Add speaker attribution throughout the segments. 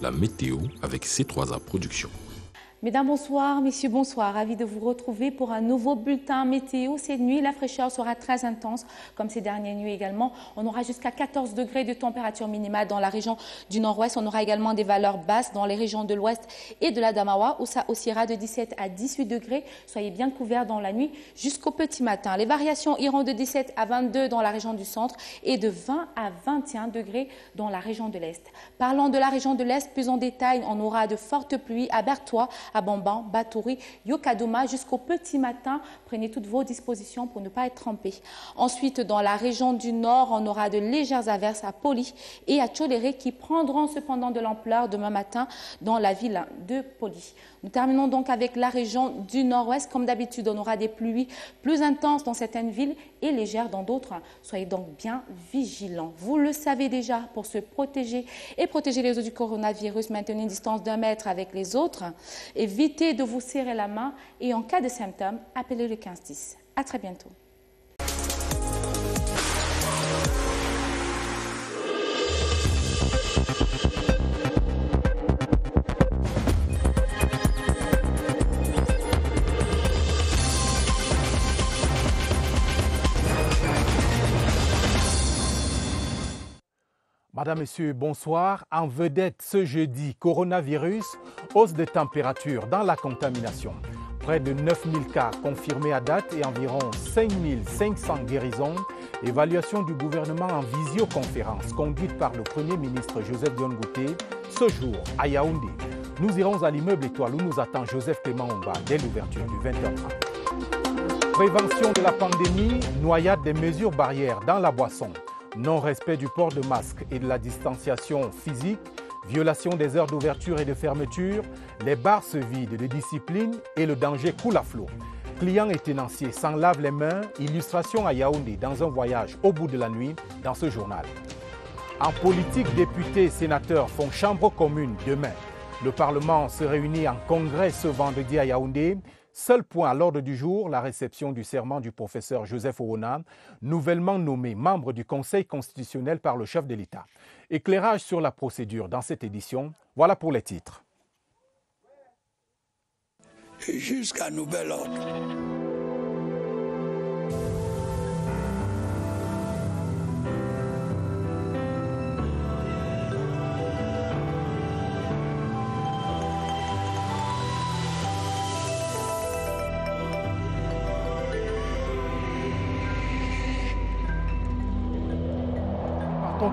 Speaker 1: La météo avec C3A Productions.
Speaker 2: Mesdames, bonsoir. Messieurs, bonsoir. Ravi de vous retrouver pour un nouveau bulletin météo. Cette nuit, la fraîcheur sera très intense, comme ces dernières nuits également. On aura jusqu'à 14 degrés de température minimale dans la région du nord-ouest. On aura également des valeurs basses dans les régions de l'ouest et de l'Adamawa, où ça oscillera de 17 à 18 degrés. Soyez bien couverts dans la nuit jusqu'au petit matin. Les variations iront de 17 à 22 dans la région du centre et de 20 à 21 degrés dans la région de l'est. Parlant de la région de l'est, plus en détail, on aura de fortes pluies à Bertois, à Bamban, Batouri, Yokadoma jusqu'au petit matin. Prenez toutes vos dispositions pour ne pas être trempés. Ensuite, dans la région du nord, on aura de légères averses à Poli et à Tcholéré qui prendront cependant de l'ampleur demain matin dans la ville de Poli. Nous terminons donc avec la région du nord-ouest. Comme d'habitude, on aura des pluies plus intenses dans certaines villes et légères dans d'autres. Soyez donc bien vigilants. Vous le savez déjà, pour se protéger et protéger les autres du coronavirus, maintenez une distance d'1 mètre avec les autres. Évitez de vous serrer la main et en cas de symptômes, appelez le 1510. À très bientôt.
Speaker 3: Madame, Monsieur, bonsoir. En vedette ce jeudi, coronavirus, hausse de température dans la contamination. Près de 9000 cas confirmés à date et environ 5500 guérisons. Évaluation du gouvernement en visioconférence conduite par le Premier ministre Joseph Dion Ngouté ce jour à Yaoundé. Nous irons à l'immeuble Étoile où nous attend Joseph Clément Omba dès l'ouverture du 20h30. Prévention de la pandémie, noyade des mesures barrières dans la boisson. Non-respect du port de masque et de la distanciation physique, violation des heures d'ouverture et de fermeture, les bars se vident de discipline et le danger coule à flot. Clients et tenanciers s'en lavent les mains, illustration à Yaoundé dans un voyage au bout de la nuit dans ce journal. En politique, députés et sénateurs font chambre commune demain. Le Parlement se réunit en congrès ce vendredi à Yaoundé. Seul point à l'ordre du jour, la réception du serment du professeur Joseph Owona, nouvellement nommé membre du Conseil constitutionnel par le chef de l'État. Éclairage sur la procédure dans cette édition, voilà pour les titres.
Speaker 4: Jusqu'à nouvel ordre.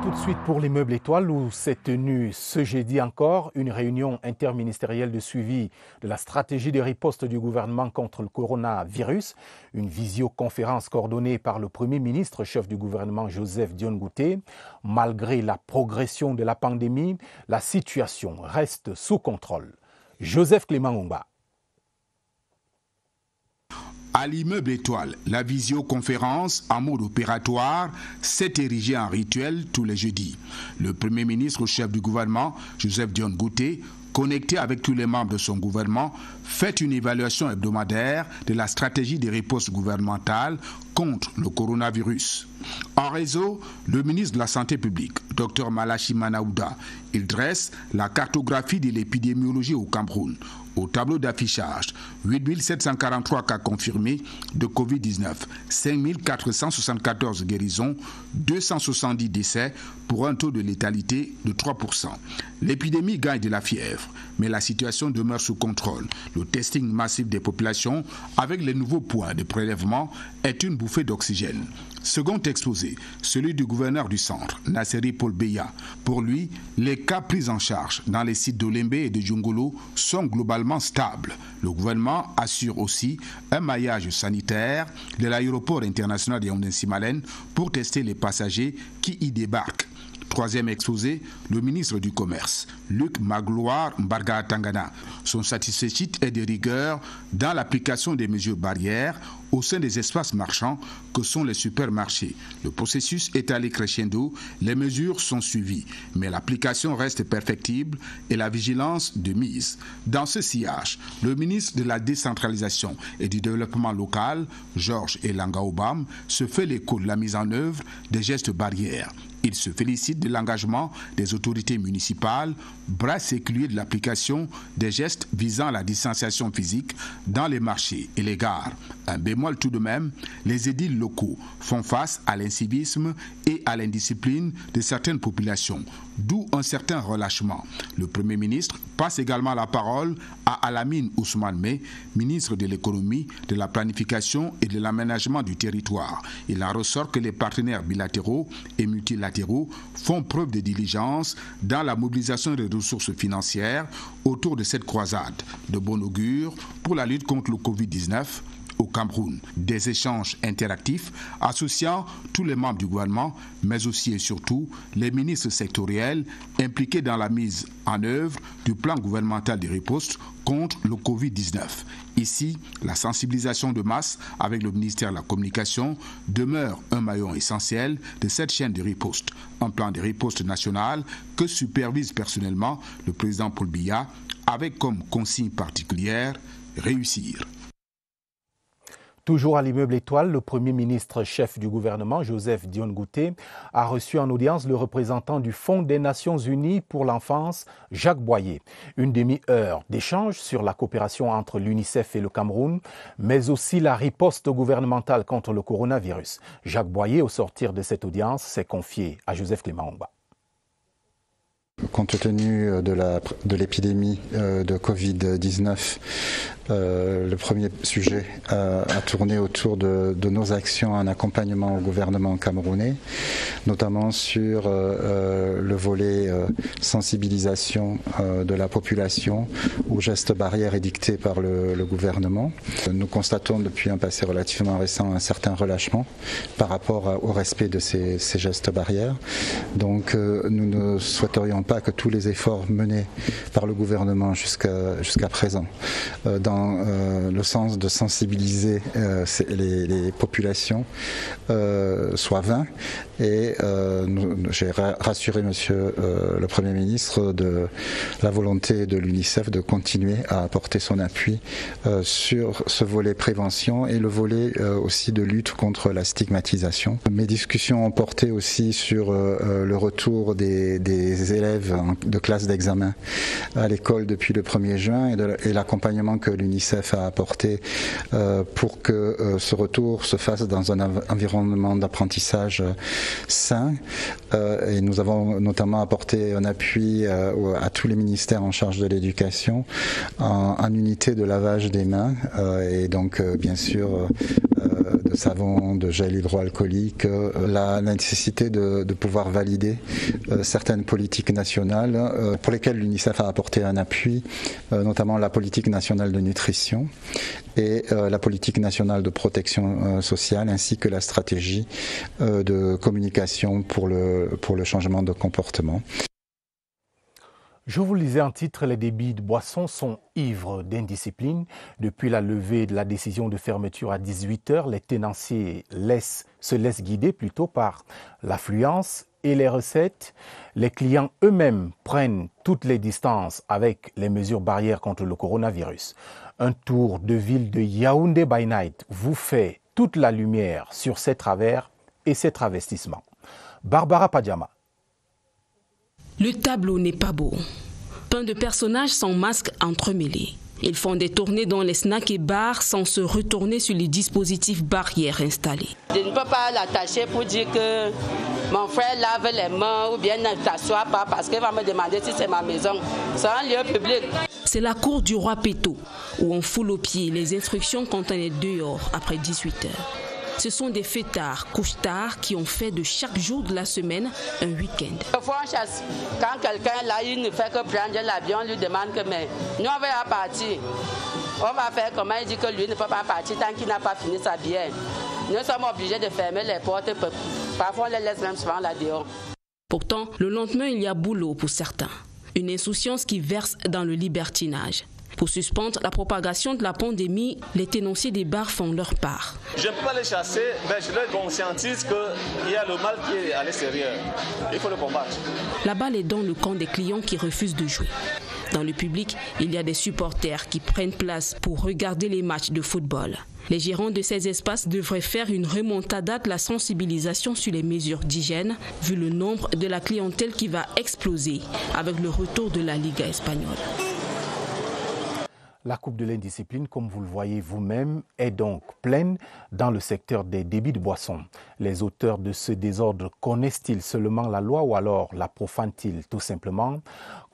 Speaker 3: Tout de suite pour l'immeuble Étoile où s'est tenue ce jeudi encore une réunion interministérielle de suivi de la stratégie de riposte du gouvernement contre le coronavirus. Une visioconférence coordonnée par le Premier ministre, chef du gouvernement Joseph Dion Ngouté. Malgré la progression de la pandémie, la situation reste sous contrôle. Joseph Clément Omba.
Speaker 5: À l'immeuble Étoile, la visioconférence en mode opératoire s'est érigée en rituel tous les jeudis. Le Premier ministre, chef du gouvernement, Joseph Dion Ngouté, connecté avec tous les membres de son gouvernement, fait une évaluation hebdomadaire de la stratégie de riposte gouvernementale contre le coronavirus. En réseau, le ministre de la Santé publique, Dr Malachi Manaouda, il dresse la cartographie de l'épidémiologie au Cameroun. Au tableau d'affichage, 8 743 cas confirmés de Covid-19, 5 474 guérisons, 270 décès pour un taux de létalité de 3%. L'épidémie gagne de la fièvre, mais la situation demeure sous contrôle. Le testing massif des populations avec les nouveaux points de prélèvement est une bouffée d'oxygène. Second exposé, celui du gouverneur du centre, Nasseri Paul Beya. Pour lui, les cas pris en charge dans les sites d'Olembe et de Djongolo sont globalement stables. Le gouvernement assure aussi un maillage sanitaire de l'aéroport international de Yaoundé-Simalène pour tester les passagers qui y débarquent. Troisième exposé, le ministre du Commerce, Luc Magloire Mbarga Tangana. Son satisfecit est de rigueur dans l'application des mesures barrières au sein des espaces marchands que sont les supermarchés. Le processus est allé crescendo, les mesures sont suivies, mais l'application reste perfectible et la vigilance de mise. Dans ce sillage, le ministre de la Décentralisation et du Développement local, Georges Elanga Obam, se fait l'écho de la mise en œuvre des gestes barrières. Il se félicite de l'engagement des autorités municipales, bras séculiers de l'application des gestes visant la distanciation physique dans les marchés et les gares. Un bémol tout de même, les édiles locaux font face à l'incivisme et à l'indiscipline de certaines populations, d'où un certain relâchement. Le Premier ministre passe également la parole à Alamine Ousmane Meh, ministre de l'économie, de la planification et de l'aménagement du territoire. Il en ressort que les partenaires bilatéraux et multilatéraux font preuve de diligence dans la mobilisation des ressources financières autour de cette croisade. De bon augure pour la lutte contre le Covid-19 au Cameroun. Des échanges interactifs associant tous les membres du gouvernement, mais aussi et surtout les ministres sectoriels impliqués dans la mise en œuvre du plan gouvernemental de riposte contre le Covid-19. Ici, la sensibilisation de masse avec le ministère de la Communication demeure un maillon essentiel de cette chaîne de riposte. Un plan de riposte national que supervise personnellement le président Paul Biya avec comme consigne particulière « réussir ».
Speaker 3: Toujours à l'immeuble Étoile, le Premier ministre chef du gouvernement, Joseph Dion Ngouté, a reçu en audience le représentant du Fonds des Nations Unies pour l'enfance, Jacques Boyer. Une demi-heure d'échange sur la coopération entre l'UNICEF et le Cameroun, mais aussi la riposte gouvernementale contre le coronavirus. Jacques Boyer, au sortir de cette audience, s'est confié à Joseph Clément Omba.
Speaker 6: Compte tenu de l'épidémie de Covid-19, le premier sujet a tourné autour de nos actions en accompagnement au gouvernement camerounais, notamment sur le volet sensibilisation de la population aux gestes barrières édictés par le gouvernement. Nous constatons depuis un passé relativement récent un certain relâchement par rapport au respect de ces gestes barrières. Donc nous ne souhaiterions pas que tous les efforts menés par le gouvernement jusqu'à présent dans le sens de sensibiliser les populations soient vains. Et j'ai rassuré Monsieur le Premier ministre de la volonté de l'UNICEF de continuer à apporter son appui sur ce volet prévention et le volet aussi de lutte contre la stigmatisation. Mes discussions ont porté aussi sur le retour des élèves de classe d'examen à l'école depuis le 1er juin et l'accompagnement que l'UNICEF a apporté pour que ce retour se fasse dans un environnement d'apprentissage sain. Et nous avons notamment apporté un appui à tous les ministères en charge de l'éducation en unité de lavage des mains et donc bien sûr de savon, de gel hydroalcoolique, la nécessité de pouvoir valider certaines politiques nationales pour lesquelles l'UNICEF a apporté un appui, notamment la politique nationale de nutrition et la politique nationale de protection sociale ainsi que la stratégie de communication pour le changement de comportement.
Speaker 3: Je vous lisais en titre, les débits de boissons sont ivres d'indiscipline. Depuis la levée de la décision de fermeture à 18h, les tenanciers se laissent guider plutôt par l'affluence et les recettes. Les clients eux-mêmes prennent toutes les distances avec les mesures barrières contre le coronavirus. Un tour de ville de Yaoundé by Night vous fait toute la lumière sur ces travers et ces travestissements. Barbara Padjama.
Speaker 7: Le tableau n'est pas beau. Plein de personnages sans masque entremêlés. Ils font des tournées dans les snacks et bars sans se retourner sur les dispositifs barrières installés.
Speaker 8: Je ne peux pas l'attacher pour dire que mon frère lave les mains ou bien ne t'assoit pas parce qu'il va me demander si c'est ma maison. C'est un lieu public.
Speaker 7: C'est la cour du roi Péto où on foule aux pieds les instructions quand on est dehors après 18h. Ce sont des fêtards, couche-tard qui ont fait de chaque jour de la semaine un week-end.
Speaker 8: Quand quelqu'un là, il ne fait que prendre l'avion, on lui demande que mais nous on va partir. On va faire comment il dit que lui ne peut pas partir tant qu'il n'a pas fini sa bière. Nous sommes obligés de fermer les portes. Parfois on les laisse même souvent là dehors.
Speaker 7: Pourtant, le lendemain, il y a boulot pour certains. Une insouciance qui verse dans le libertinage. Pour suspendre la propagation de la pandémie, les tenanciers des bars font leur part.
Speaker 9: Je ne peux pas les chasser, mais je leur conscientise qu'il y a le mal qui est à l'extérieur. Il faut le combattre.
Speaker 7: La balle est dans le camp des clients qui refusent de jouer. Dans le public, il y a des supporters qui prennent place pour regarder les matchs de football. Les gérants de ces espaces devraient faire une remontada de la sensibilisation sur les mesures d'hygiène, vu le nombre de la clientèle qui va exploser avec le retour de la Liga espagnole.
Speaker 3: La coupe de l'indiscipline, comme vous le voyez vous-même, est donc pleine dans le secteur des débits de boissons. Les auteurs de ce désordre connaissent-ils seulement la loi ou alors la profanent-ils tout simplement?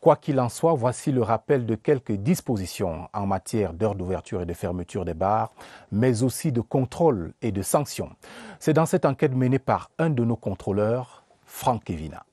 Speaker 3: Quoi qu'il en soit, voici le rappel de quelques dispositions en matière d'heures d'ouverture et de fermeture des bars, mais aussi de contrôle et de sanctions. C'est dans cette enquête menée par un de nos contrôleurs, Franck Kevina.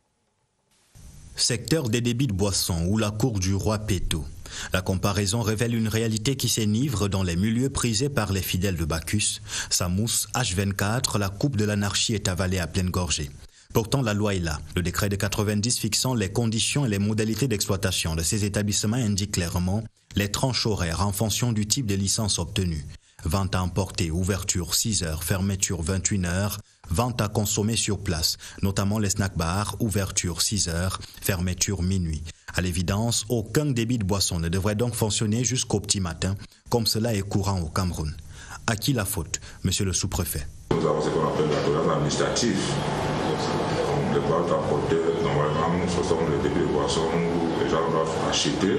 Speaker 10: Secteur des débits de boissons ou la cour du roi Péto. La comparaison révèle une réalité qui s'énivre dans les milieux prisés par les fidèles de Bacchus. Sa mousse H24, la coupe de l'anarchie est avalée à pleine gorgée. Pourtant, la loi est là. Le décret de 90 fixant les conditions et les modalités d'exploitation de ces établissements indique clairement les tranches horaires en fonction du type de licence obtenue. Vente à emporter, ouverture 6 heures, fermeture 21 heures, vente à consommer sur place, notamment les snack bars, ouverture 6 heures, fermeture minuit. À l'évidence, aucun débit de boisson ne devrait donc fonctionner jusqu'au petit matin, comme cela est courant au Cameroun. À qui la faute, monsieur le sous-préfet?
Speaker 11: Nous avons ce qu'on appelle la tolérance administrative. Les ventes à porter, normalement, ce sont les débits de boissons où les gens doivent acheter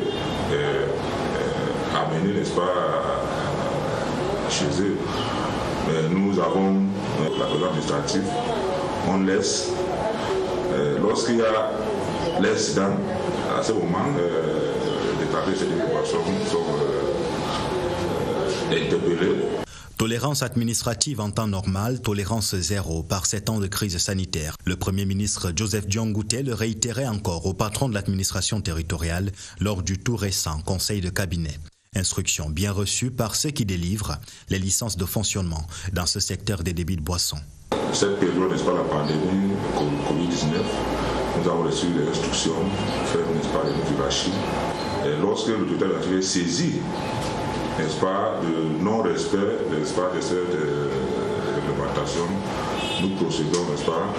Speaker 11: et amener, n'est-ce pas, chez eux. Mais nous avons la tolérance administrative. On laisse, lorsqu'il y a l'incident, à ce moment, les établissements de boissons sont interpellés.
Speaker 10: Tolérance administrative en temps normal, tolérance zéro par ces temps de crise sanitaire. Le Premier ministre Joseph Dion Ngouté le réitérait encore au patron de l'administration territoriale lors du tout récent conseil de cabinet. Instruction bien reçue par ceux qui délivrent les licences de fonctionnement dans ce secteur des débits de boissons.
Speaker 11: Cette période, n'est-ce pas, la pandémie Covid-19, nous avons reçu les instructions faites, n'est-ce pas, les motivations. Et lorsque le total est saisi, n'est-ce pas, de non-respect, n'est-ce pas, de cette réglementation, nous procédons, n'est-ce pas,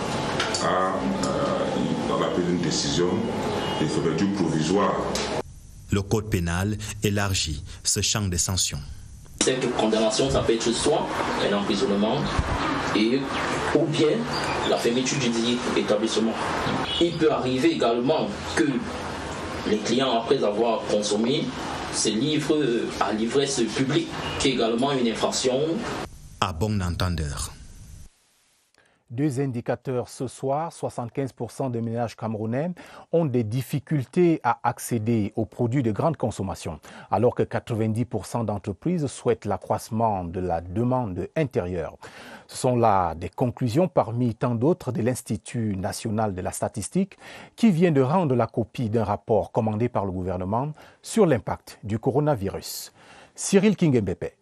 Speaker 11: à la prise d'une décision de fermeture provisoire.
Speaker 10: Le code pénal élargit ce champ des sanctions.
Speaker 12: Cette condamnation, ça peut être soit un emprisonnement ou bien la fermeture du dit établissement. Il peut arriver également que les clients, après avoir consommé, se livrent à l'ivresse publique, qui est également une infraction.
Speaker 10: À bon entendeur.
Speaker 3: Deux indicateurs ce soir, 75% des ménages camerounais ont des difficultés à accéder aux produits de grande consommation, alors que 90% d'entreprises souhaitent l'accroissement de la demande intérieure. Ce sont là des conclusions parmi tant d'autres de l'Institut national de la statistique qui vient de rendre la copie d'un rapport commandé par le gouvernement sur l'impact du coronavirus. Cyril Kingembepe.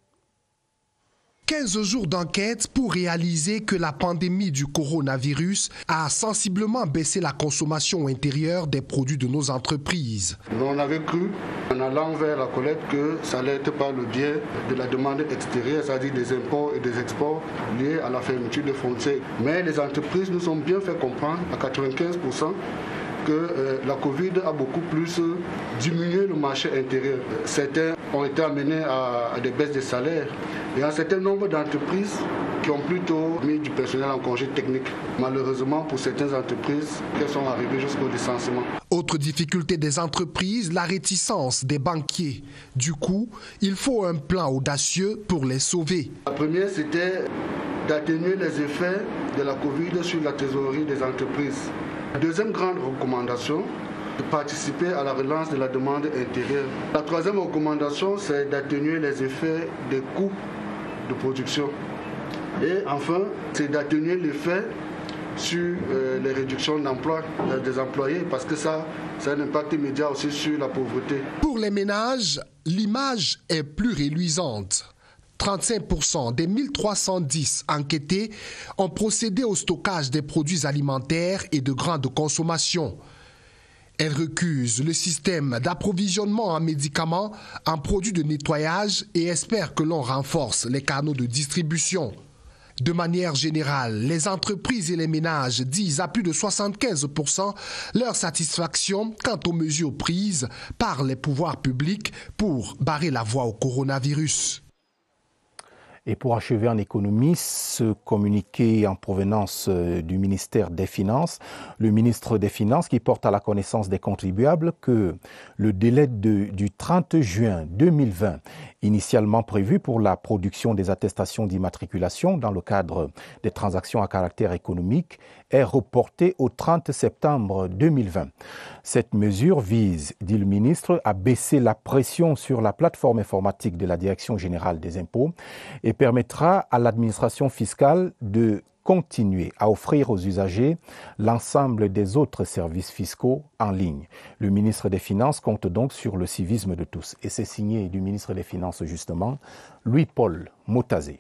Speaker 13: 15 jours d'enquête pour réaliser que la pandémie du coronavirus a sensiblement baissé la consommation intérieure des produits de nos entreprises.
Speaker 14: On avait cru, en allant vers la collecte, que ça allait être par le biais de la demande extérieure, c'est-à-dire des imports et des exports liés à la fermeture des frontières. Mais les entreprises nous ont bien fait comprendre, à 95%, que la Covid a beaucoup plus diminué le marché intérieur. Certains ont été amenés à des baisses de salaires. Il y a un certain nombre d'entreprises qui ont plutôt mis du personnel en congé technique. Malheureusement, pour certaines entreprises, elles sont arrivées jusqu'au licenciement.
Speaker 13: Autre difficulté des entreprises, la réticence des banquiers. Du coup, il faut un plan audacieux pour les sauver.
Speaker 14: La première, c'était d'atténuer les effets de la Covid sur la trésorerie des entreprises. La deuxième grande recommandation, de participer à la relance de la demande intérieure. La troisième recommandation, c'est d'atténuer les effets des coûts de production. Et enfin, c'est d'atténuer l'effet sur les réductions d'emploi des employés, parce que ça a un impact immédiat aussi sur la pauvreté.
Speaker 13: Pour les ménages, l'image est plus reluisante. 35% des 1310 enquêtés ont procédé au stockage des produits alimentaires et de grande consommation. Elles recusent le système d'approvisionnement en médicaments, en produits de nettoyage et espèrent que l'on renforce les canaux de distribution. De manière générale, les entreprises et les ménages disent à plus de 75% leur satisfaction quant aux mesures prises par les pouvoirs publics pour barrer la voie au coronavirus.
Speaker 3: Et pour achever en économie, ce communiqué en provenance du ministère des Finances, le ministre des Finances qui porte à la connaissance des contribuables que le délai du 30 juin 2020, initialement prévu pour la production des attestations d'immatriculation dans le cadre des transactions à caractère économique, est reporté au 30 septembre 2020. Cette mesure vise, dit le ministre, à baisser la pression sur la plateforme informatique de la Direction générale des impôts et permettra à l'administration fiscale de continuer à offrir aux usagers l'ensemble des autres services fiscaux en ligne. Le ministre des Finances compte donc sur le civisme de tous. Et c'est signé du ministre des Finances, justement, Louis-Paul Motazé.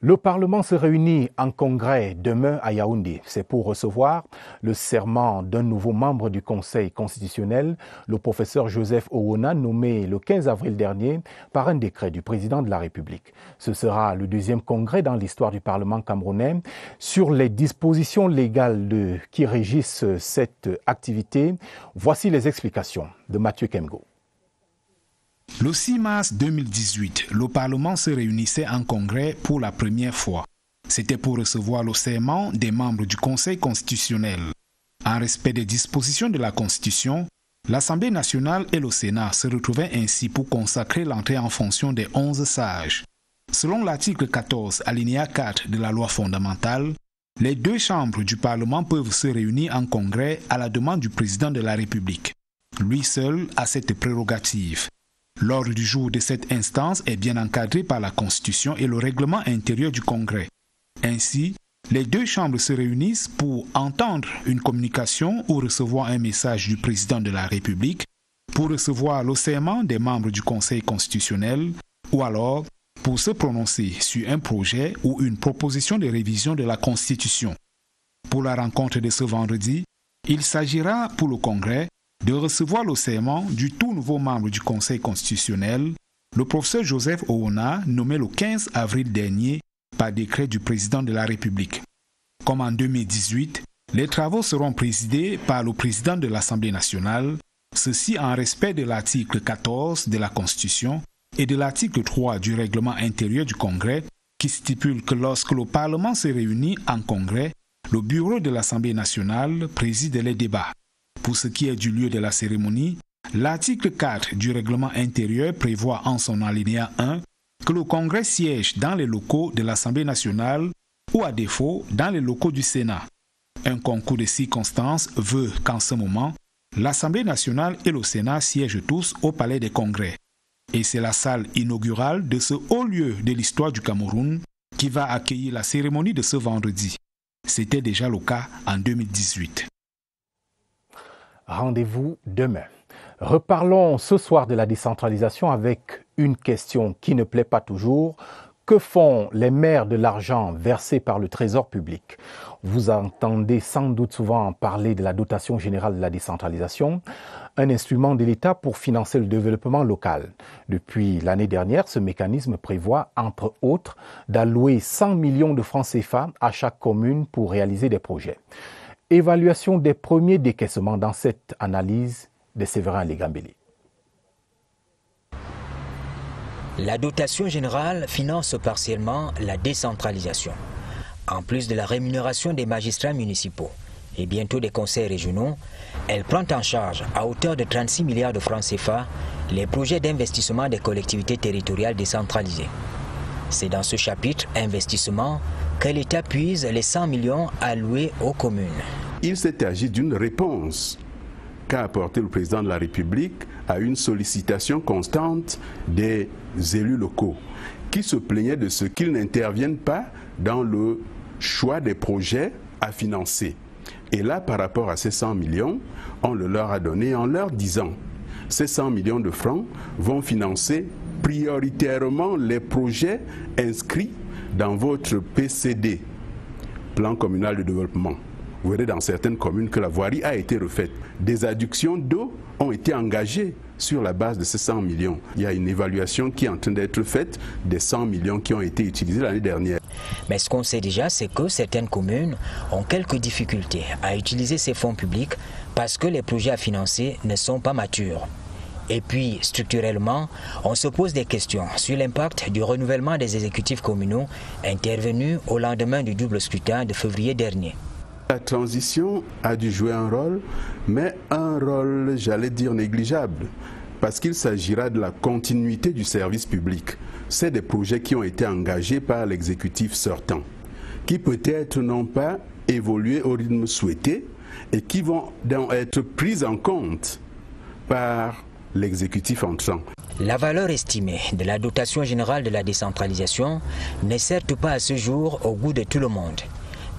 Speaker 3: Le Parlement se réunit en congrès demain à Yaoundé. C'est pour recevoir le serment d'un nouveau membre du Conseil constitutionnel, le professeur Joseph Owona, nommé le 15 avril dernier par un décret du président de la République. Ce sera le deuxième congrès dans l'histoire du Parlement camerounais sur les dispositions légales qui régissent cette activité. Voici les explications de Mathieu Kemgo.
Speaker 5: Le 6 mars 2018, le Parlement se réunissait en congrès pour la première fois. C'était pour recevoir le serment des membres du Conseil constitutionnel. En respect des dispositions de la Constitution, l'Assemblée nationale et le Sénat se retrouvaient ainsi pour consacrer l'entrée en fonction des 11 sages. Selon l'article 14, alinéa 4 de la loi fondamentale, les deux chambres du Parlement peuvent se réunir en congrès à la demande du président de la République. Lui seul a cette prérogative. L'ordre du jour de cette instance est bien encadré par la Constitution et le règlement intérieur du Congrès. Ainsi, les deux chambres se réunissent pour entendre une communication ou recevoir un message du président de la République, pour recevoir le serment des membres du Conseil constitutionnel ou alors pour se prononcer sur un projet ou une proposition de révision de la Constitution. Pour la rencontre de ce vendredi, il s'agira pour le Congrès de recevoir le serment du tout nouveau membre du Conseil constitutionnel, le professeur Joseph Owona, nommé le 15 avril dernier par décret du président de la République. Comme en 2018, les travaux seront présidés par le président de l'Assemblée nationale, ceci en respect de l'article 14 de la Constitution et de l'article 3 du règlement intérieur du Congrès qui stipule que lorsque le Parlement se réunit en Congrès, le bureau de l'Assemblée nationale préside les débats. Pour ce qui est du lieu de la cérémonie, l'article 4 du règlement intérieur prévoit en son alinéa 1 que le Congrès siège dans les locaux de l'Assemblée nationale ou à défaut dans les locaux du Sénat. Un concours de circonstances veut qu'en ce moment, l'Assemblée nationale et le Sénat siègent tous au Palais des Congrès. Et c'est la salle inaugurale de ce haut lieu de l'histoire du Cameroun qui va accueillir la cérémonie de ce vendredi. C'était déjà le cas en 2018.
Speaker 3: Rendez-vous demain. Reparlons ce soir de la décentralisation avec une question qui ne plaît pas toujours. Que font les maires de l'argent versé par le Trésor public? Vous entendez sans doute souvent parler de la dotation générale de la décentralisation, un instrument de l'État pour financer le développement local. Depuis l'année dernière, ce mécanisme prévoit, entre autres, d'allouer 100 millions de francs CFA à chaque commune pour réaliser des projets. Évaluation des premiers décaissements dans cette analyse de Séverin Legambeli.
Speaker 15: La dotation générale finance partiellement la décentralisation. En plus de la rémunération des magistrats municipaux et bientôt des conseils régionaux, elle prend en charge à hauteur de 36 milliards de francs CFA les projets d'investissement des collectivités territoriales décentralisées. C'est dans ce chapitre investissement que l'État puise les 100 millions alloués aux communes.
Speaker 16: Il s'est agi d'une réponse qu'a apporté le président de la République à une sollicitation constante des élus locaux qui se plaignaient de ce qu'ils n'interviennent pas dans le choix des projets à financer. Et là, par rapport à ces 100 millions, on le leur a donné en leur disant ces 100 millions de francs vont financer prioritairement les projets inscrits dans votre PCD, Plan communal de développement. Vous verrez dans certaines communes que la voirie a été refaite. Des adductions d'eau ont été engagées sur la base de ces 100 millions. Il y a une évaluation qui est en train d'être faite des 100 millions qui ont été utilisés l'année dernière.
Speaker 15: Mais ce qu'on sait déjà, c'est que certaines communes ont quelques difficultés à utiliser ces fonds publics parce que les projets à financer ne sont pas matures. Et puis, structurellement, on se pose des questions sur l'impact du renouvellement des exécutifs communaux intervenu au lendemain du double scrutin de février dernier.
Speaker 16: La transition a dû jouer un rôle, mais un rôle, j'allais dire, négligeable, parce qu'il s'agira de la continuité du service public. C'est des projets qui ont été engagés par l'exécutif sortant, qui peut-être n'ont pas évolué au rythme souhaité et qui vont donc être pris en compte par l'exécutif entrant.
Speaker 15: La valeur estimée de la dotation générale de la décentralisation n'est certes pas à ce jour au goût de tout le monde.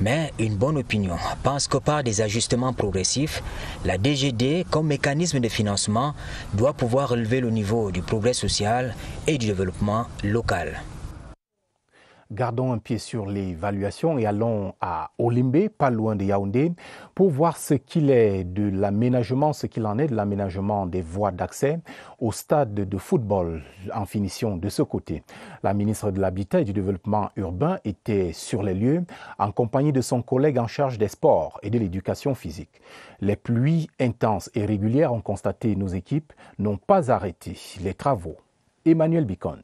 Speaker 15: Mais une bonne opinion pense que par des ajustements progressifs, la DGD comme mécanisme de financement doit pouvoir relever le niveau du progrès social et du développement local.
Speaker 3: Gardons un pied sur l'évaluation et allons à Olimbe, pas loin de Yaoundé, pour voir ce qu'il est de l'aménagement, ce qu'il en est de l'aménagement des voies d'accès au stade de football en finition de ce côté. La ministre de l'Habitat et du Développement urbain était sur les lieux en compagnie de son collègue en charge des sports et de l'éducation physique. Les pluies intenses et régulières, ont constaté nos équipes, n'ont pas arrêté les travaux. Emmanuel Biconde.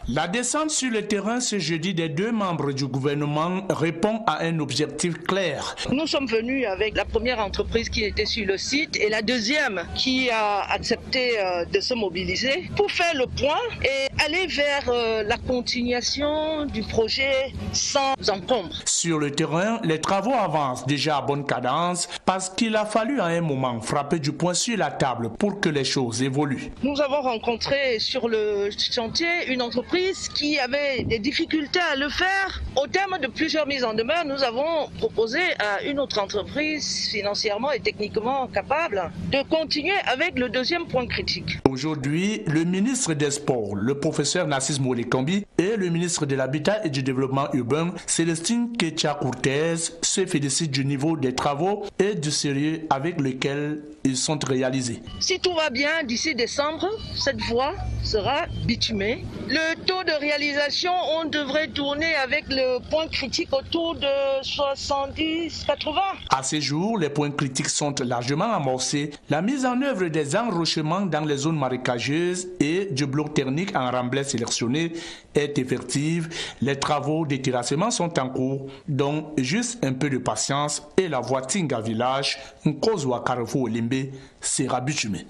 Speaker 17: La descente sur le terrain ce jeudi des deux membres du gouvernement répond à un objectif clair.
Speaker 18: Nous sommes venus avec la première entreprise qui était sur le site et la deuxième qui a accepté de se mobiliser pour faire le point et aller vers la continuation du projet sans encombre.
Speaker 17: Sur le terrain, les travaux avancent déjà à bonne cadence parce qu'il a fallu à un moment frapper du poing sur la table pour que les choses évoluent.
Speaker 18: Nous avons rencontré sur le chantier une entreprise qui avait des difficultés à le faire. Au terme de plusieurs mises en demeure, nous avons proposé à une autre entreprise financièrement et techniquement capable de continuer avec le deuxième point critique.
Speaker 17: Aujourd'hui, le ministre des Sports, le professeur Narcisse Molekambi, et le ministre de l'Habitat et du Développement urbain, Célestine Ketcha-Courtez, se félicitent du niveau des travaux et du sérieux avec lequel ils sont réalisés.
Speaker 18: Si tout va bien, d'ici décembre, cette voie sera bitumée. Le taux de réalisation, on devrait tourner avec le point critique autour de 70-80.
Speaker 17: À ce jour, les points critiques sont largement amorcés. La mise en œuvre des enrochements dans les zones marécageuses et du bloc thermique en remblai sélectionné est effective. Les travaux de terrassement sont en cours, donc juste un peu de patience et la voie Tinga Village, Nkozwa Carrefour Olimbe, sera bitumée.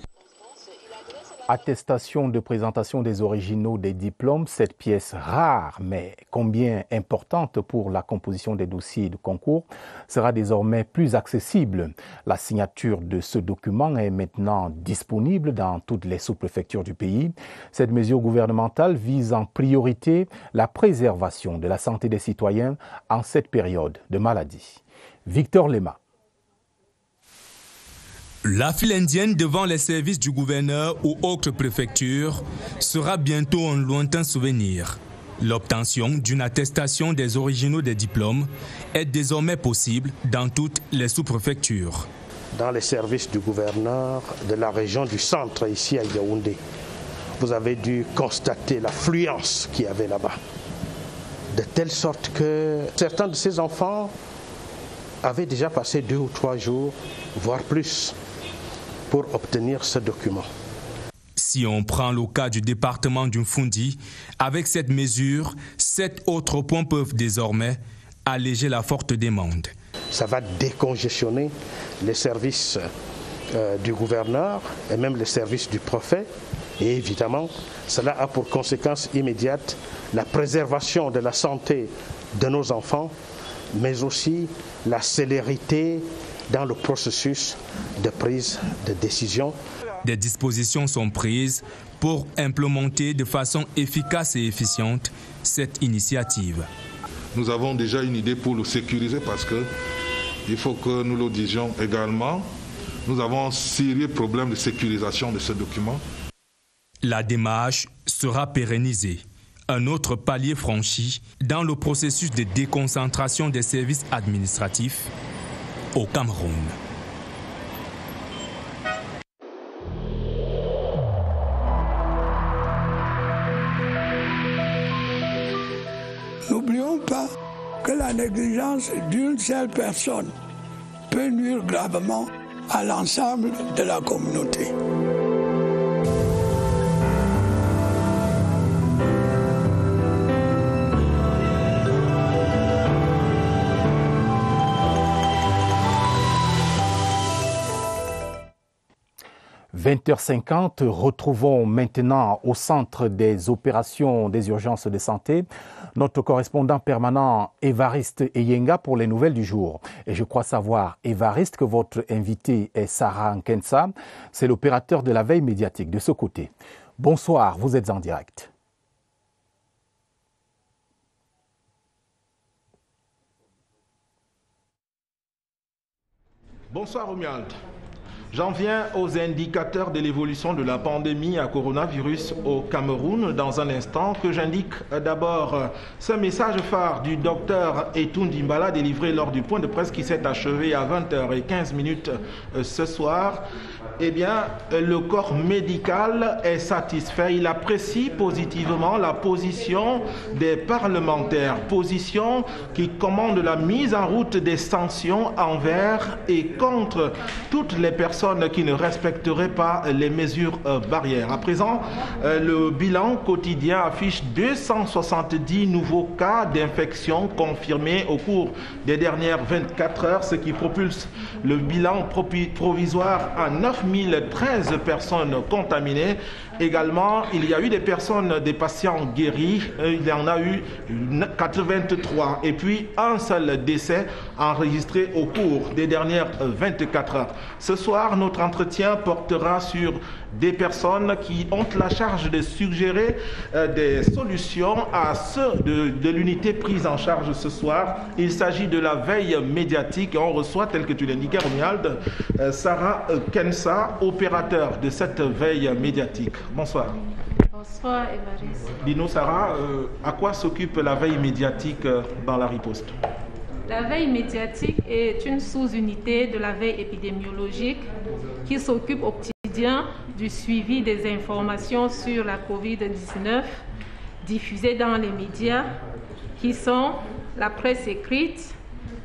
Speaker 3: Attestation de présentation des originaux des diplômes, cette pièce rare mais combien importante pour la composition des dossiers de concours, sera désormais plus accessible. La signature de ce document est maintenant disponible dans toutes les sous-préfectures du pays. Cette mesure gouvernementale vise en priorité la préservation de la santé des citoyens en cette période de maladie. Victor Lema.
Speaker 19: La file indienne devant les services du gouverneur ou autres préfectures sera bientôt un lointain souvenir. L'obtention d'une attestation des originaux des diplômes est désormais possible dans toutes les sous-préfectures.
Speaker 20: Dans les services du gouverneur de la région du centre, ici à Yaoundé, vous avez dû constater l'affluence qu'il y avait là-bas. De telle sorte que certains de ces enfants avaient déjà passé 2 ou 3 jours, voire plus, pour obtenir ce document.
Speaker 19: Si on prend le cas du département du Fundi, avec cette mesure, 7 autres points peuvent désormais alléger la forte demande.
Speaker 20: Ça va décongestionner les services du gouverneur et même les services du préfet. Et évidemment, cela a pour conséquence immédiate la préservation de la santé de nos enfants, mais aussi la célérité dans le processus de prise de décision.
Speaker 19: Des dispositions sont prises pour implémenter de façon efficace et efficiente cette initiative.
Speaker 11: Nous avons déjà une idée pour le sécuriser parce qu'il faut que nous le disions également. Nous avons un sérieux problème de sécurisation de ce document.
Speaker 19: La démarche sera pérennisée. Un autre palier franchi dans le processus de déconcentration des services administratifs au Cameroun.
Speaker 4: Nous la négligence d'une seule personne peut nuire gravement à l'ensemble de la communauté. «
Speaker 3: 20h50, retrouvons maintenant au centre des opérations des urgences de santé notre correspondant permanent Évariste Eyenga pour les nouvelles du jour. Et je crois savoir, Évariste, que votre invité est Sarah Nkensa, c'est l'opérateur de la veille médiatique de ce côté. Bonsoir, vous êtes en direct.
Speaker 21: Bonsoir Romuald. J'en viens aux indicateurs de l'évolution de la pandémie à coronavirus au Cameroun dans un instant, que j'indique d'abord ce message phare du docteur Etoun Dimbala délivré lors du point de presse qui s'est achevé à 20h15 ce soir. Eh bien, le corps médical est satisfait. Il apprécie positivement la position des parlementaires, position qui commande la mise en route des sanctions envers et contre toutes les personnes qui ne respecteraient pas les mesures barrières. À présent, le bilan quotidien affiche 270 nouveaux cas d'infection confirmés au cours des dernières 24 heures, ce qui propulse le bilan provisoire à 9013 personnes contaminées. Également, il y a eu des patients guéris, il y en a eu 83 et puis un seul décès enregistré au cours des dernières 24 heures. Ce soir, notre entretien portera sur des personnes qui ont la charge de suggérer des solutions à ceux de l'unité prise en charge ce soir. Il s'agit de la veille médiatique et on reçoit, tel que tu l'indiquais, Romuald, Sarah Nkensa, opérateur de cette veille médiatique. Bonsoir.
Speaker 22: Bonsoir, Évariste.
Speaker 21: Dis-nous, Sarah, à quoi s'occupe la veille médiatique dans la riposte?
Speaker 22: La veille médiatique est une sous-unité de la veille épidémiologique qui s'occupe au quotidien du suivi des informations sur la COVID-19 diffusées dans les médias qui sont la presse écrite,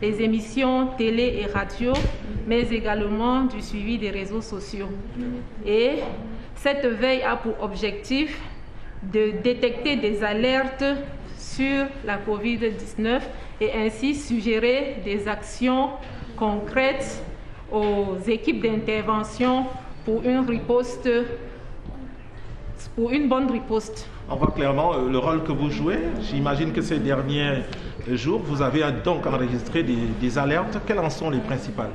Speaker 22: les émissions télé et radio, mais également du suivi des réseaux sociaux. Et cette veille a pour objectif de détecter des alertes sur la COVID-19 et ainsi suggérer des actions concrètes aux équipes d'intervention pour une bonne riposte.
Speaker 21: On voit clairement le rôle que vous jouez. J'imagine que ces derniers jours, vous avez donc enregistré des alertes. Quelles en sont les principales?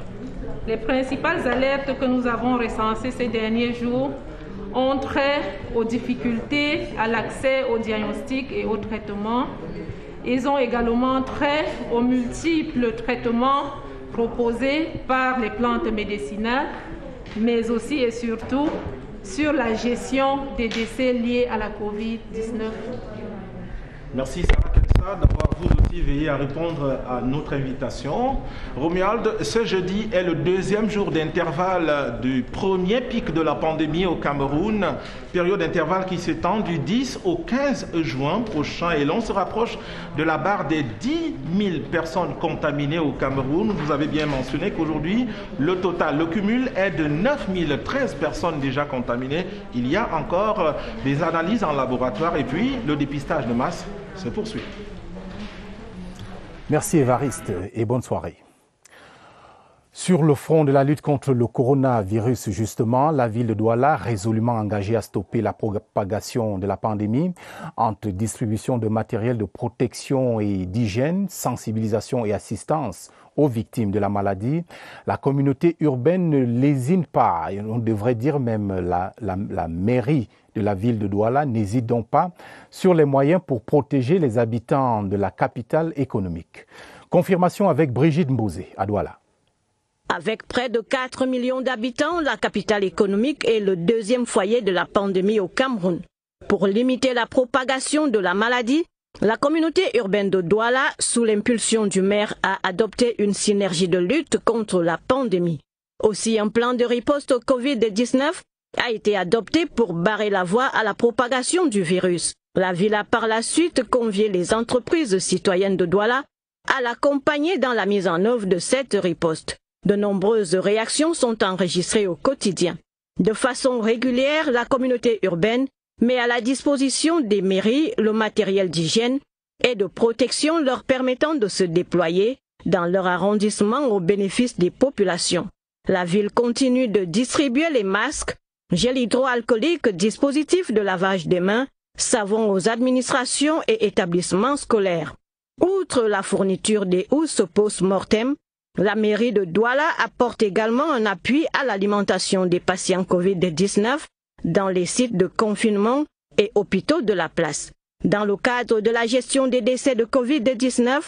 Speaker 22: Les principales alertes que nous avons recensées ces derniers jours ont trait aux difficultés à l'accès au diagnostic et au traitement. Ils ont également trait aux multiples traitements proposés par les plantes médicinales, mais aussi et surtout sur la gestion des décès liés à la COVID-19.
Speaker 21: Merci Sarah Nkensa d'avoir vous aussi veillé à répondre à notre invitation. Romuald, ce jeudi est le deuxième jour d'intervalle du premier pic de la pandémie au Cameroun, période d'intervalle qui s'étend du 10 au 15 juin prochain et l'on se rapproche de la barre des 10 000 personnes contaminées au Cameroun. Vous avez bien mentionné qu'aujourd'hui, le cumul est de 9013 personnes déjà contaminées. Il y a encore des analyses en laboratoire et puis le dépistage de masse se poursuit.
Speaker 3: Merci Évariste et bonne soirée. Sur le front de la lutte contre le coronavirus, justement, la ville de Douala, résolument engagée à stopper la propagation de la pandémie, entre distribution de matériel de protection et d'hygiène, sensibilisation et assistance aux victimes de la maladie, la communauté urbaine ne lésine pas, et on devrait dire même la mairie de la ville de Douala n'hésite donc pas sur les moyens pour protéger les habitants de la capitale économique. Confirmation avec Brigitte Mbouzé à Douala.
Speaker 23: Avec près de 4 millions d'habitants, la capitale économique est le deuxième foyer de la pandémie au Cameroun. Pour limiter la propagation de la maladie, la communauté urbaine de Douala, sous l'impulsion du maire, a adopté une synergie de lutte contre la pandémie. Aussi, un plan de riposte au Covid-19 a été adopté pour barrer la voie à la propagation du virus. La ville a par la suite convié les entreprises citoyennes de Douala à l'accompagner dans la mise en œuvre de cette riposte. De nombreuses réactions sont enregistrées au quotidien. De façon régulière, la communauté urbaine met à la disposition des mairies le matériel d'hygiène et de protection leur permettant de se déployer dans leur arrondissement au bénéfice des populations. La ville continue de distribuer les masques, gel hydroalcoolique, dispositifs de lavage des mains, savon aux administrations et établissements scolaires. Outre la fourniture des housses post-mortem, la mairie de Douala apporte également un appui à l'alimentation des patients Covid-19 dans les sites de confinement et hôpitaux de la place. Dans le cadre de la gestion des décès de Covid-19,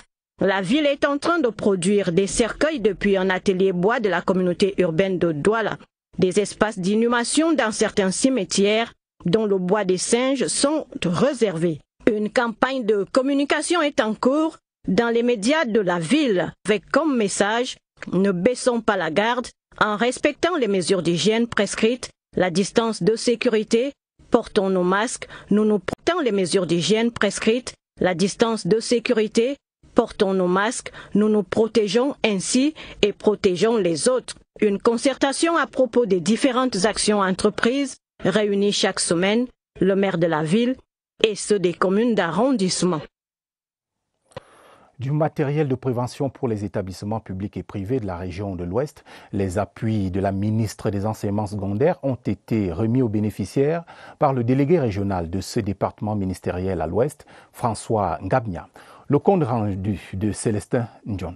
Speaker 23: la ville est en train de produire des cercueils depuis un atelier bois de la communauté urbaine de Douala, des espaces d'inhumation dans certains cimetières dont le bois des singes sont réservés. Une campagne de communication est en cours dans les médias de la ville avec comme message « Ne baissons pas la garde en respectant les mesures d'hygiène prescrites, la distance de sécurité, portons nos masques, nous nous portons les mesures d'hygiène prescrites, la distance de sécurité, portons nos masques, nous nous protégeons ainsi et protégeons les autres. » Une concertation à propos des différentes actions entreprises réunies chaque semaine, le maire de la ville et ceux des communes d'arrondissement.
Speaker 3: Du matériel de prévention pour les établissements publics et privés de la région de l'Ouest, les appuis de la ministre des Enseignements secondaires ont été remis aux bénéficiaires par le délégué régional de ce département ministériel à l'Ouest, François Ngabnia. Le compte rendu de Célestin Ndion.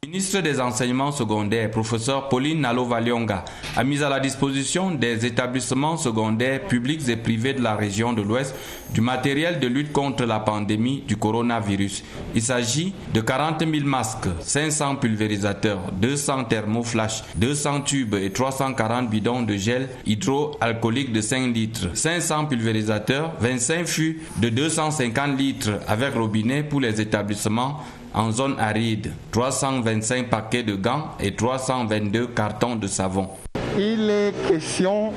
Speaker 1: Le ministre des Enseignements secondaires, professeur Pauline Nalo-Valionga, a mis à la disposition des établissements secondaires publics et privés de la région de l'Ouest du matériel de lutte contre la pandémie du coronavirus. Il s'agit de 40 000 masques, 500 pulvérisateurs, 200 thermoflash, 200 tubes et 340 bidons de gel hydroalcoolique de 5 litres, 500 pulvérisateurs, 25 fûts de 250 litres avec robinet pour les établissements en zone aride, 325 paquets de gants et 322 cartons de savon.
Speaker 2: Il est question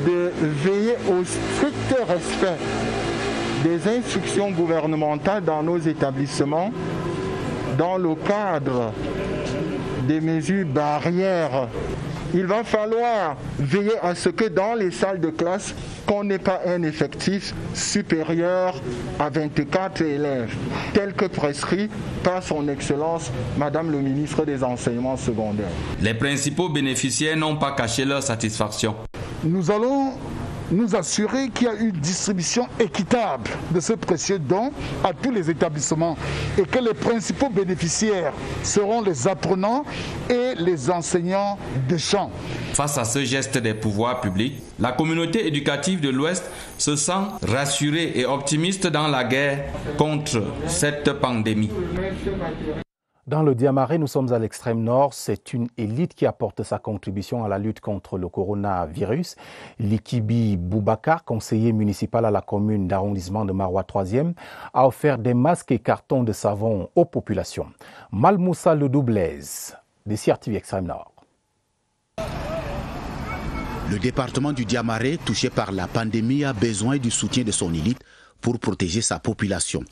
Speaker 2: de veiller au strict respect des instructions gouvernementales dans nos établissements dans le cadre des mesures barrières. Il va falloir veiller à ce que dans les salles de classe, qu'on n'ait pas un effectif supérieur à 24 élèves, tel que prescrit par son Excellence, Madame le ministre des Enseignements secondaires.
Speaker 1: Les principaux bénéficiaires n'ont pas caché leur satisfaction.
Speaker 6: Nous allons nous assurer qu'il y a une distribution équitable de ce précieux don à tous les établissements et que les principaux bénéficiaires seront les apprenants et les enseignants de chant.
Speaker 1: Face à ce geste des pouvoirs publics, la communauté éducative de l'Ouest se sent rassurée et optimiste dans la guerre contre cette pandémie.
Speaker 3: Dans le Diamaré, nous sommes à l'extrême nord. C'est une élite qui apporte sa contribution à la lutte contre le coronavirus. Likibi Boubacar, conseiller municipal à la commune d'arrondissement de Maroua 3e, a offert des masques et cartons de savon aux populations. Malmoussa Le Doublez, des CRTV Extrême Nord.
Speaker 24: Le département du Diamaré, touché par la pandémie, a besoin du soutien de son élite pour protéger sa population.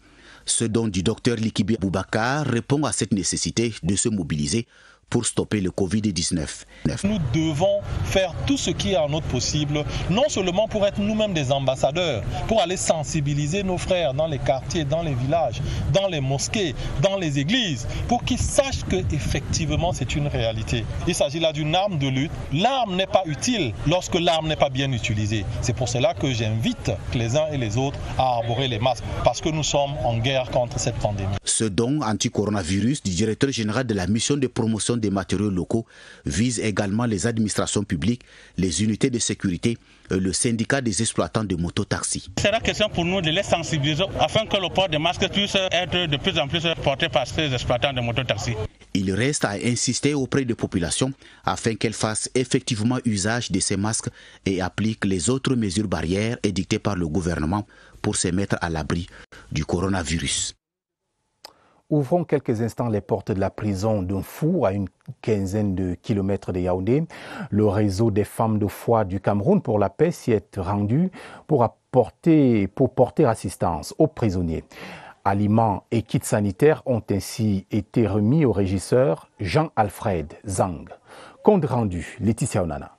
Speaker 24: Ce don du docteur Likibi Boubacar répond à cette nécessité de se mobiliser pour stopper le Covid-19.
Speaker 25: Nous devons faire tout ce qui est en notre possible, non seulement pour être nous-mêmes des ambassadeurs, pour aller sensibiliser nos frères dans les quartiers, dans les villages, dans les mosquées, dans les églises, pour qu'ils sachent qu'effectivement c'est une réalité. Il s'agit là d'une arme de lutte. L'arme n'est pas utile lorsque l'arme n'est pas bien utilisée. C'est pour cela que j'invite les uns et les autres à arborer les masques, parce que nous sommes en guerre contre cette pandémie.
Speaker 24: Ce don anti-coronavirus du directeur général de la mission de promotion des matériaux locaux vise également les administrations publiques, les unités de sécurité et le syndicat des exploitants de mototaxis.
Speaker 26: C'est la question pour nous de les sensibiliser afin que le port des masques puisse être de plus en plus porté par ces exploitants de mototaxis.
Speaker 24: Il reste à insister auprès des populations afin qu'elles fassent effectivement usage de ces masques et appliquent les autres mesures barrières édictées par le gouvernement pour se mettre à l'abri du coronavirus.
Speaker 3: Ouvrons quelques instants les portes de la prison d'un fou à une quinzaine de kilomètres de Yaoundé. Le réseau des femmes de foi du Cameroun pour la paix s'y est rendu pour porter assistance aux prisonniers. Aliments et kits sanitaires ont ainsi été remis au régisseur Jean-Alfred Zang. Compte rendu, Laetitia Onana.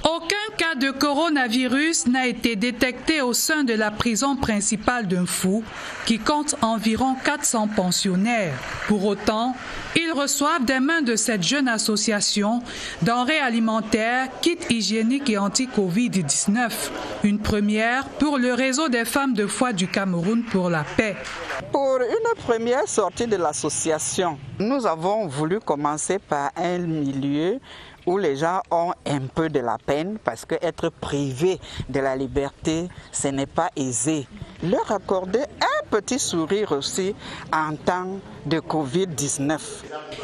Speaker 7: Aucun cas de coronavirus n'a été détecté au sein de la prison principale d'Unfu, qui compte environ 400 pensionnaires. Pour autant, ils reçoivent des mains de cette jeune association denrées alimentaires, kits hygiéniques et anti-Covid-19. Une première pour le réseau des femmes de foi du Cameroun pour la paix.
Speaker 8: Pour une première sortie de l'association, nous avons voulu commencer par un milieu où les gens ont un peu de la peine parce qu'être privé de la liberté, ce n'est pas aisé. Leur accorder un petit sourire aussi en temps de Covid-19.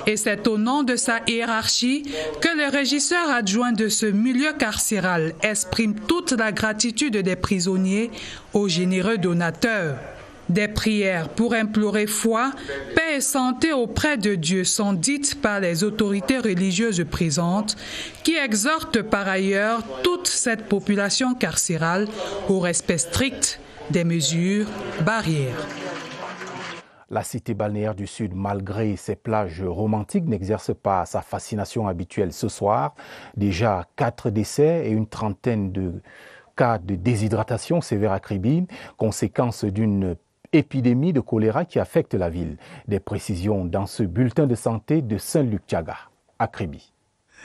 Speaker 7: Et c'est au nom de sa hiérarchie que le régisseur adjoint de ce milieu carcéral exprime toute la gratitude des prisonniers aux généreux donateurs. Des prières pour implorer foi, paix et santé auprès de Dieu sont dites par les autorités religieuses présentes qui exhortent par ailleurs toute cette population carcérale au respect strict des mesures barrières.
Speaker 3: La cité balnéaire du Sud, malgré ses plages romantiques, n'exerce pas sa fascination habituelle ce soir. Déjà 4 décès et une trentaine de cas de déshydratation sévère à Kribi, conséquence d'une épidémie de choléra qui affecte la ville. Des précisions dans ce bulletin de santé de Saint-Luc Tiaga à Kribi.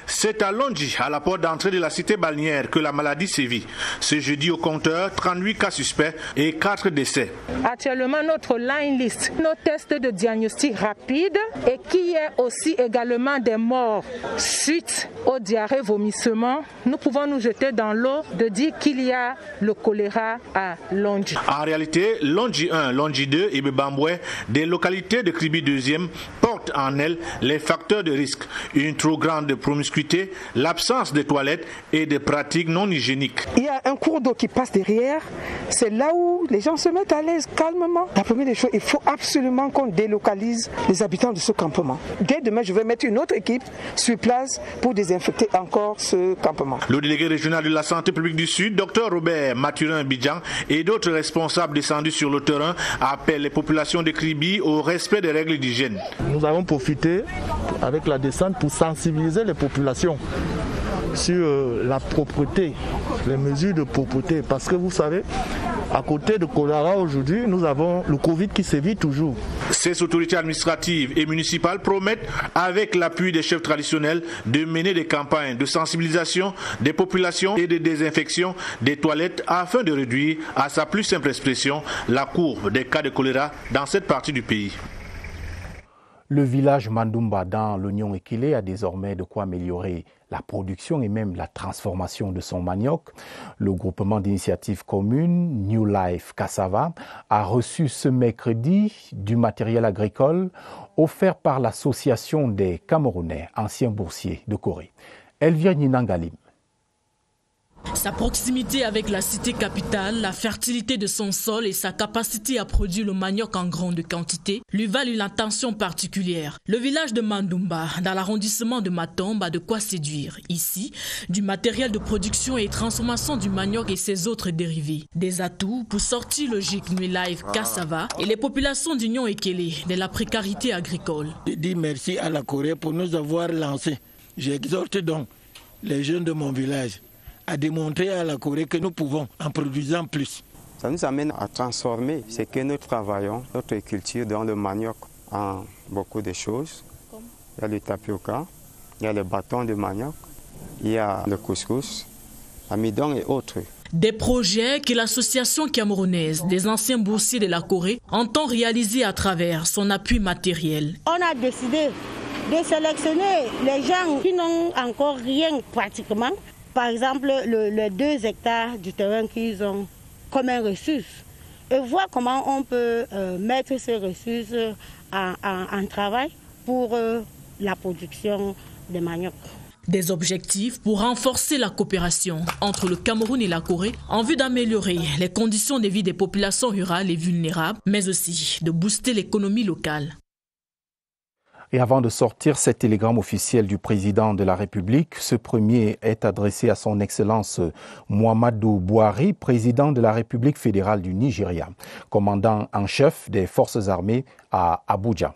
Speaker 9: C'est à Londji, à la porte d'entrée de la cité balnéaire, que la maladie sévit. Ce jeudi au compteur, 38 cas suspects et 4 décès.
Speaker 10: Actuellement, notre line list, nos tests de diagnostic rapide et qui est aussi également des morts suite au diarrhée vomissement, nous pouvons nous jeter dans l'eau de dire qu'il y a le choléra à Londji.
Speaker 9: En réalité, Londji 1, Londji 2 et Bebamboué, des localités de Kribi 2e, portent en elles les facteurs de risque. Une trop grande promiscuité, l'absence de toilettes et de pratiques non hygiéniques.
Speaker 10: Il y a un cours d'eau qui passe derrière, c'est là où les gens se mettent à l'aise calmement. La première des choses, il faut absolument qu'on délocalise les habitants de ce campement. Dès demain, je vais mettre une autre équipe sur place pour désinfecter encore ce campement.
Speaker 9: Le délégué régional de la santé publique du Sud, Dr Robert Mathurin-Bidjan, et d'autres responsables descendus sur le terrain appellent les populations de Kribi au respect des règles d'hygiène.
Speaker 2: Nous avons profité avec la descente pour sensibiliser les populations sur la propreté, les mesures de propreté. Parce que vous savez, à côté de choléra aujourd'hui, nous avons le Covid qui sévit toujours.
Speaker 9: Ces autorités administratives et municipales promettent, avec l'appui des chefs traditionnels, de mener des campagnes de sensibilisation des populations et de désinfection des toilettes afin de réduire, à sa plus simple expression, la courbe des cas de choléra dans cette partie du pays.
Speaker 3: Le village Mandumba dans l'Oignon Ekele a désormais de quoi améliorer la production et même la transformation de son manioc. Le groupement d'initiative commune New Life Cassava a reçu ce mercredi du matériel agricole offert par l'association des Camerounais, anciens boursiers de Corée. Elvire Ninangalim.
Speaker 12: Sa proximité avec la cité capitale, la fertilité de son sol et sa capacité à produire le manioc en grande quantité lui valent une attention particulière. Le village de Mandumba, dans l'arrondissement de Matombe, a de quoi séduire. Ici, du matériel de production et transformation du manioc et ses autres dérivés. Des atouts pour sortir le GIC New Life Cassava et les populations d'Oignon Ekele de la précarité agricole.
Speaker 14: Je dis merci à la Corée pour nous avoir lancé. J'exhorte donc les jeunes de mon village à démontrer à la Corée que nous pouvons en produisant plus.
Speaker 27: Ça nous amène à transformer ce que nous travaillons, notre culture dans le manioc, en beaucoup de choses. Il y a le tapioca, il y a le bâton de manioc, il y a le couscous, l'amidon et autres.
Speaker 12: Des projets que l'association camerounaise des anciens boursiers de la Corée entend réaliser à travers son appui matériel.
Speaker 28: On a décidé de sélectionner les gens qui n'ont encore rien pratiquement. Par exemple, les 2 hectares du terrain qu'ils ont comme un ressource. Et voir comment on peut mettre ces ressources en travail pour la production de manioc.
Speaker 12: Des objectifs pour renforcer la coopération entre le Cameroun et la Corée en vue d'améliorer les conditions de vie des populations rurales et vulnérables, mais aussi de booster l'économie locale.
Speaker 3: Et avant de sortir cet télégramme officiel du président de la République, ce premier est adressé à son Excellence Muhammadu Buhari, président de la République fédérale du Nigeria, commandant en chef des forces armées à Abuja.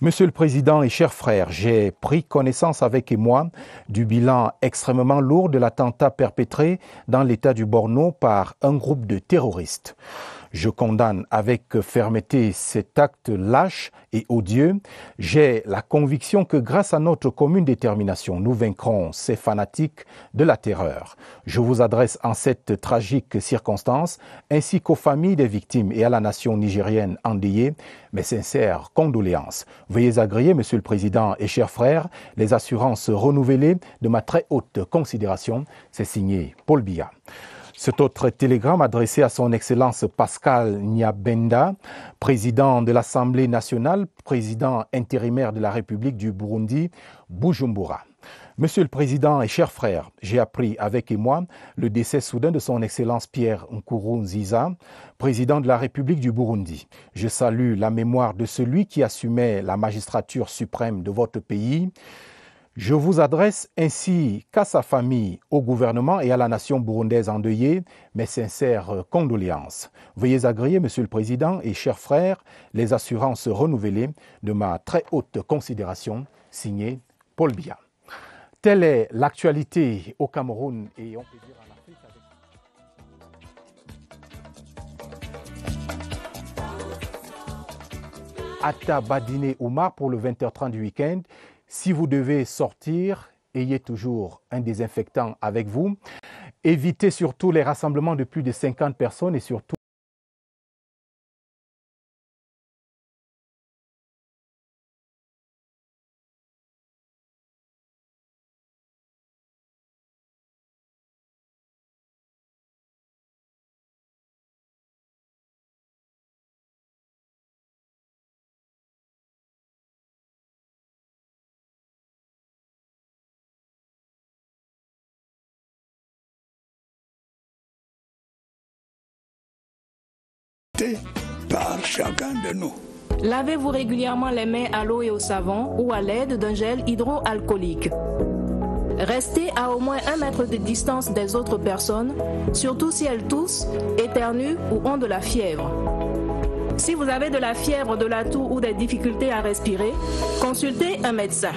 Speaker 3: Monsieur le Président et chers frères, j'ai pris connaissance avec émoi du bilan extrêmement lourd de l'attentat perpétré dans l'État du Borno par un groupe de terroristes. Je condamne avec fermeté cet acte lâche et odieux. J'ai la conviction que grâce à notre commune détermination, nous vaincrons ces fanatiques de la terreur. Je vous adresse en cette tragique circonstance, ainsi qu'aux familles des victimes et à la nation nigérienne endeuillée, mes sincères condoléances. Veuillez agréer, Monsieur le Président et chers frères, les assurances renouvelées de ma très haute considération. C'est signé Paul Biya. Cet autre télégramme adressé à son Excellence Pascal Nyabenda, président de l'Assemblée nationale, président intérimaire de la République du Burundi, Bujumbura. Monsieur le Président et chers frères, j'ai appris avec émoi le décès soudain de son Excellence Pierre Nkurunziza, président de la République du Burundi. Je salue la mémoire de celui qui assumait la magistrature suprême de votre pays. Je vous adresse ainsi qu'à sa famille, au gouvernement et à la nation burundaise endeuillée, mes sincères condoléances. Veuillez agréer, Monsieur le Président et chers frères, les assurances renouvelées de ma très haute considération, signé Paul Biya. Telle est l'actualité au Cameroun et on peut dire en Afrique avec... Atta Badine Oumar pour le 20h30 du week-end. Si vous devez sortir, ayez toujours un désinfectant avec vous. Évitez surtout les rassemblements de plus de 50 personnes et surtout
Speaker 4: par chacun de nous.
Speaker 5: Lavez-vous régulièrement les mains à l'eau et au savon ou à l'aide d'un gel hydroalcoolique. Restez à au moins 1 mètre de distance des autres personnes, surtout si elles toussent, éternuent ou ont de la fièvre. Si vous avez de la fièvre, de la toux ou des difficultés à respirer, consultez un médecin.